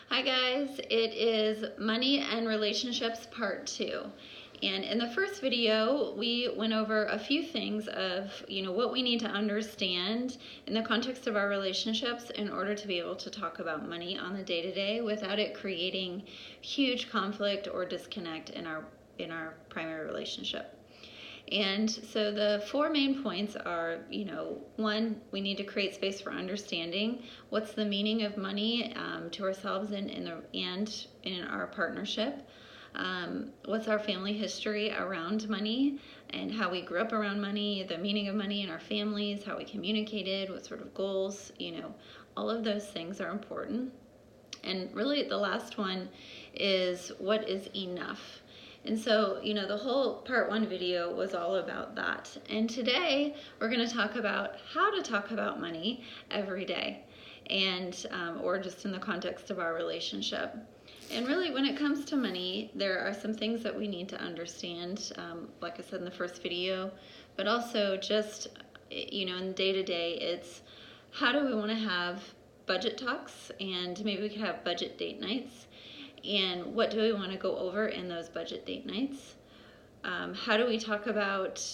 Hi guys, it is Money and Relationships Part 2. And in the first video, we went over a few things of, what we need to understand in the context of our relationships in order to be able to talk about money on the day-to-day without it creating huge conflict or disconnect in our primary relationship. And so the four main points are, one, we need to create space for understanding. What's the meaning of money to ourselves and in our partnership? What's our family history around money and how we grew up around money, the meaning of money in our families, how we communicated, what sort of goals, all of those things are important. And really the last one is what is enough? And so, the whole part 1 video was all about that. And today we're going to talk about how to talk about money every day and or just in the context of our relationship. And really, when it comes to money, there are some things that we need to understand, like I said in the first video, but also just, in day-to-day, it's how do we want to have budget talks, and maybe we could have budget date nights. And what do we want to go over in those budget date nights? How do we talk about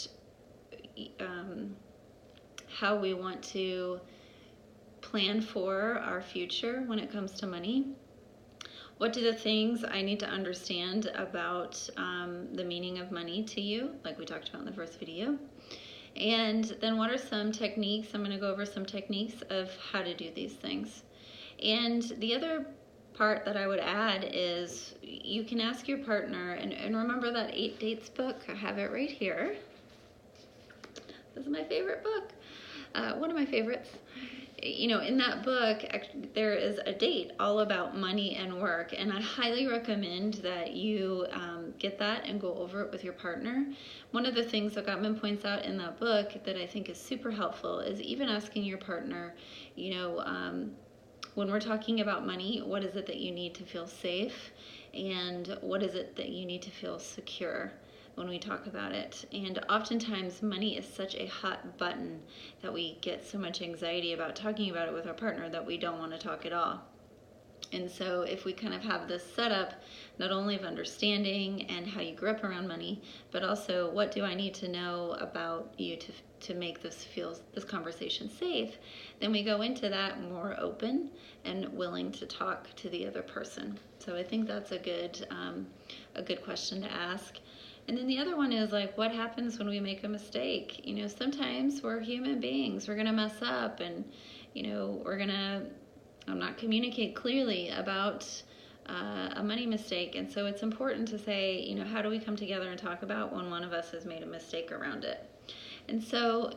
how we want to plan for our future when it comes to money? What do the things I need to understand about the meaning of money to you, like we talked about in the first video? And then what are some techniques? I'm going to go over some techniques of how to do these things. And the other part that I would add is you can ask your partner, and remember that 8 Dates book? I have it right here. This is my favorite book. One of my favorites. In that book, there is a date all about money and work, and I highly recommend that you get that and go over it with your partner. One of the things that Gottman points out in that book that I think is super helpful is even asking your partner, when we're talking about money, what is it that you need to feel safe, and what is it that you need to feel secure when we talk about it? And oftentimes money is such a hot button that we get so much anxiety about talking about it with our partner that we don't want to talk at all. And so if we kind of have this setup, not only of understanding and how you grew up around money, but also what do I need to know about you to make this conversation safe, then we go into that more open and willing to talk to the other person. So I think that's a good question to ask. And then the other one is like, what happens when we make a mistake? Sometimes we're human beings. We're going to mess up, and we're going to not communicate clearly about a money mistake. And so it's important to say, how do we come together and talk about when one of us has made a mistake around it? And so,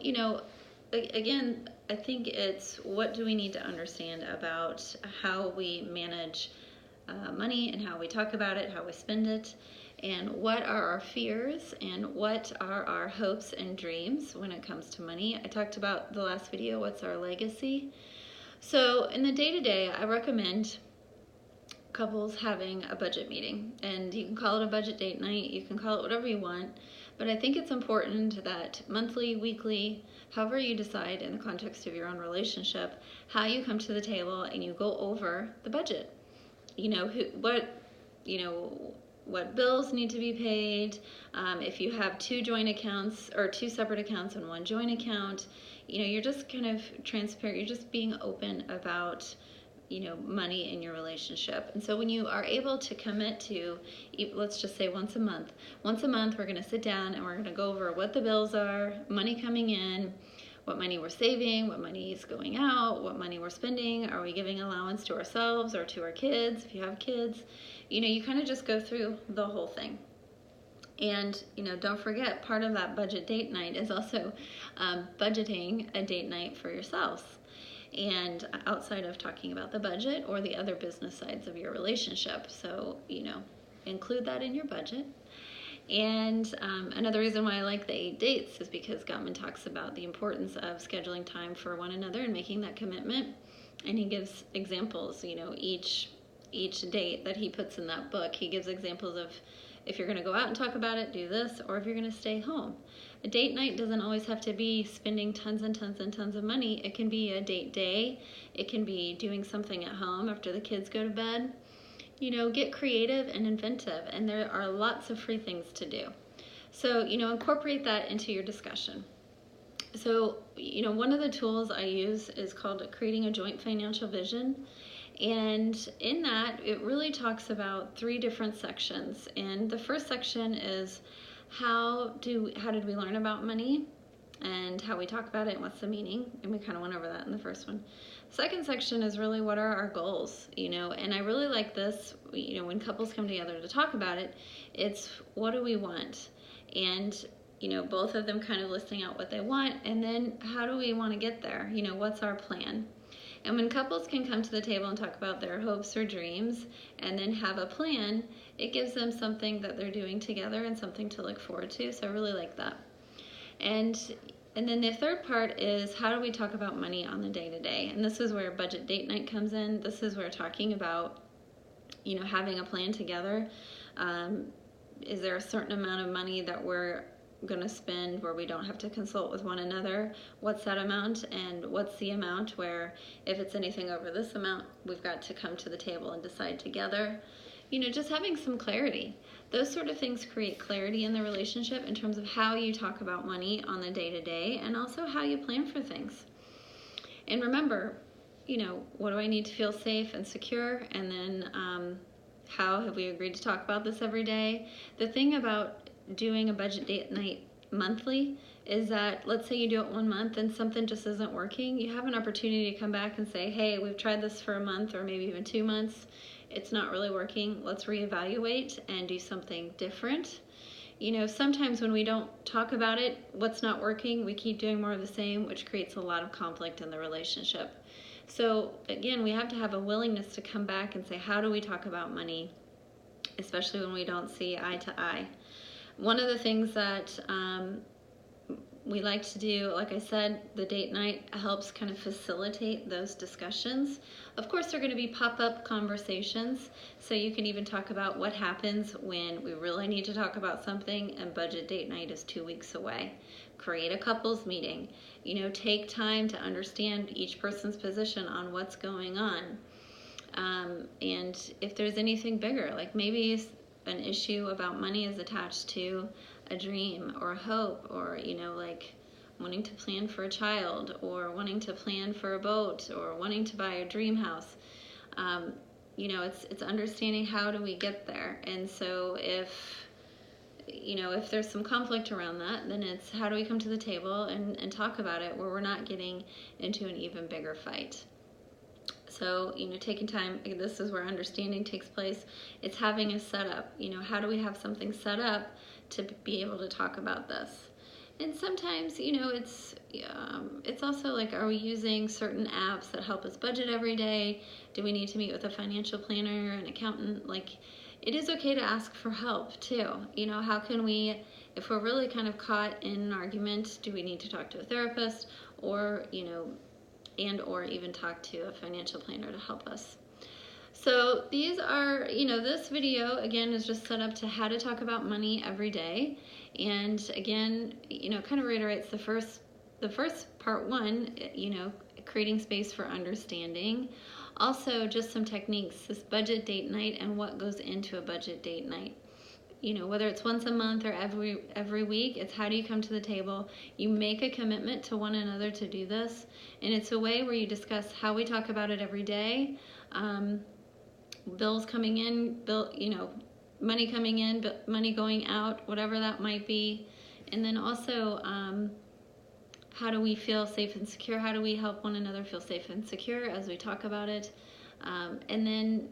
again, I think it's what do we need to understand about how we manage money and how we talk about it, how we spend it, and what are our fears and what are our hopes and dreams when it comes to money. I talked about the last video, what's our legacy? So in the day-to-day, I recommend couples having a budget meeting, and you can call it a budget date night, you can call it whatever you want, but I think it's important that monthly, weekly, however you decide in the context of your own relationship, how you come to the table and you go over the budget. What bills need to be paid, if you have 2 joint accounts or 2 separate accounts and 1 joint account, you're just kind of transparent, you're just being open about money in your relationship. And so when you are able to commit to, let's just say once a month we're going to sit down and we're going to go over what the bills are, money coming in, what money we're saving, what money is going out, what money we're spending, are we giving allowance to ourselves or to our kids if you have kids. You kind of just go through the whole thing. And, don't forget, part of that budget date night is also budgeting a date night for yourselves. And outside of talking about the budget or the other business sides of your relationship. So, include that in your budget. And another reason why I like the 8 dates is because Gottman talks about the importance of scheduling time for one another and making that commitment. And he gives examples, each date that he puts in that book, he gives examples of if you're going to go out and talk about it, do this, or if you're going to stay home. A date night doesn't always have to be spending tons and tons and tons of money. It can be a date day. It can be doing something at home after the kids go to bed. Get creative and inventive, and there are lots of free things to do. So, incorporate that into your discussion. So, one of the tools I use is called creating a joint financial vision. And in that, it really talks about 3 different sections. And the first section is how did we learn about money and how we talk about it and what's the meaning. And we kind of went over that in the first one. Second section is really what are our goals, and I really like this, when couples come together to talk about it, it's what do we want? And, both of them kind of listing out what they want, and then how do we want to get there? What's our plan? And when couples can come to the table and talk about their hopes or dreams and then have a plan, it gives them something that they're doing together and something to look forward to. So I really like that. And then the third part is how do we talk about money on the day-to-day? And this is where budget date night comes in. This is where talking about, having a plan together. Is there a certain amount of money that we're going to spend where we don't have to consult with one another? What's that amount, and what's the amount where if it's anything over this amount, we've got to come to the table and decide together? Just having some clarity. Those sort of things create clarity in the relationship in terms of how you talk about money on the day-to-day and also how you plan for things. And remember, what do I need to feel safe and secure? And then how have we agreed to talk about this every day? The thing about doing a budget date night monthly is that, let's say you do it 1 month and something just isn't working, you have an opportunity to come back and say, hey, we've tried this for a month or maybe even 2 months. It's not really working. Let's reevaluate and do something different. Sometimes when we don't talk about it, what's not working, we keep doing more of the same, which creates a lot of conflict in the relationship. So again, we have to have a willingness to come back and say, how do we talk about money, especially when we don't see eye to eye? One of the things that we like to do, like I said, the date night helps kind of facilitate those discussions. Of course, they're going to be pop-up conversations, so you can even talk about what happens when we really need to talk about something and budget date night is 2 weeks away. Create a couples meeting. Take time to understand each person's position on what's going on. And if there's anything bigger, like maybe an issue about money is attached to a dream or a hope, or like wanting to plan for a child or wanting to plan for a boat or wanting to buy a dream house. It's understanding how do we get there. And so if there's some conflict around that, then it's how do we come to the table and talk about it where we're not getting into an even bigger fight. So, taking time, this is where understanding takes place. It's having a setup. How do we have something set up to be able to talk about this? And sometimes, it's also like, are we using certain apps that help us budget every day? Do we need to meet with a financial planner, an accountant? Like, it is okay to ask for help too. How can we, if we're really kind of caught in an argument, do we need to talk to a therapist or, or even talk to a financial planner to help us? So these are, this video again is just set up to how to talk about money every day. And again, kind of reiterates the first part 1, creating space for understanding. Also just some techniques, this budget date night and what goes into a budget date night. Whether it's once a month or every week, it's how do you come to the table? You make a commitment to one another to do this, and it's a way where you discuss how we talk about it every day. Bills coming in, money coming in, money going out, whatever that might be, and then also how do we feel safe and secure? How do we help one another feel safe and secure as we talk about it? And then,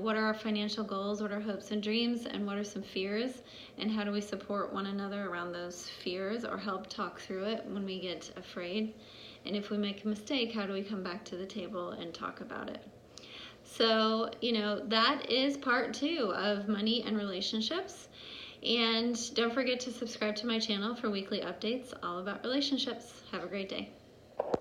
what are our financial goals, what are hopes and dreams, and what are some fears, and how do we support one another around those fears or help talk through it when we get afraid? And if we make a mistake, how do we come back to the table and talk about it? So, that is part 2 of money and relationships. And don't forget to subscribe to my channel for weekly updates all about relationships. Have a great day.